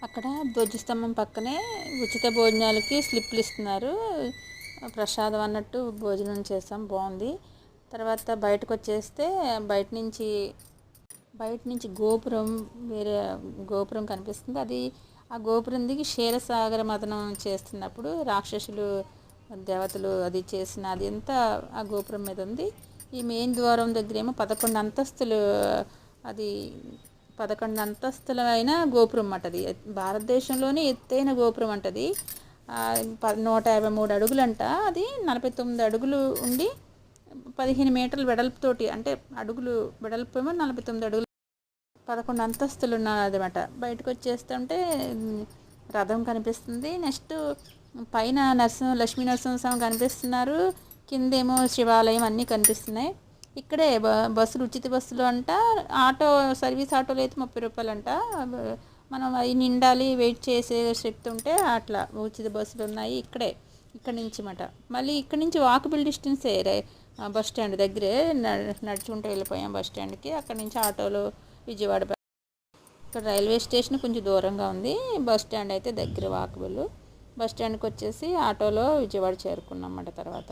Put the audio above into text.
అక్కడ ధ్వజస్తంభం పక్కనే ఉచిత భోజనాలకి స్లిప్లు ఇస్తున్నారు. ప్రసాదం అన్నట్టు భోజనం చేసాం, బాగుంది. తర్వాత బయటకు వచ్చేస్తే బయట నుంచి గోపురం, వేరే గోపురం కనిపిస్తుంది. అది ఆ గోపురం దిగి క్షీరసాగర మథనం చేస్తున్నప్పుడు రాక్షసులు దేవతలు అది చేసిన అది అంతా ఆ గోపురం మీద ఉంది. ఈ మెయిన్ ద్వారం దగ్గర ఏమో 11 అంతస్తులు, అది 11 అంతస్తుల అయిన గోపురం అంటది. భారతదేశంలోనే ఎత్తైన గోపురం అంటది. 153 అడుగులంట. అది 49 అడుగులు ఉండి 15 మీటర్ల వెడల్పుతోటి, అంటే అడుగులు వెడల్పు ఏమో 49 అడుగులు, 11 అంతస్తులు ఉన్నదన్నమాట. బయటకు వచ్చేస్తుంటే రథం కనిపిస్తుంది. నెక్స్ట్ పైన లక్ష్మీ నరసింహస్వామి కనిపిస్తున్నారు. కిందేమో శివాలయం అన్నీ కనిపిస్తున్నాయి. ఇక్కడే బస్సులు, ఉచిత బస్సులు అంట. ఆటో సర్వీస్ ఆటోలు అయితే 30 రూపాయలు అంట. మనం అవి నిండాలి, వెయిట్ చేసే శక్తి ఉంటే అట్లా ఉచిత బస్సులు ఉన్నాయి ఇక్కడ నుంచి మాట. మళ్ళీ ఇక్కడ నుంచి వాకబుల్ డిస్టెన్సే, బస్ స్టాండ్ దగ్గరే నడుచుకుంటూ వెళ్ళిపోయాం బస్ స్టాండ్కి. అక్కడి నుంచి ఆటోలో విజయవాడ. ఇక్కడ రైల్వే స్టేషన్ కొంచెం దూరంగా ఉంది, బస్ స్టాండ్ అయితే దగ్గర వాకబుల్. బస్ స్టాండ్కి వచ్చేసి ఆటోలో విజయవాడ చేరుకున్నాం అన్నమాట. తర్వాత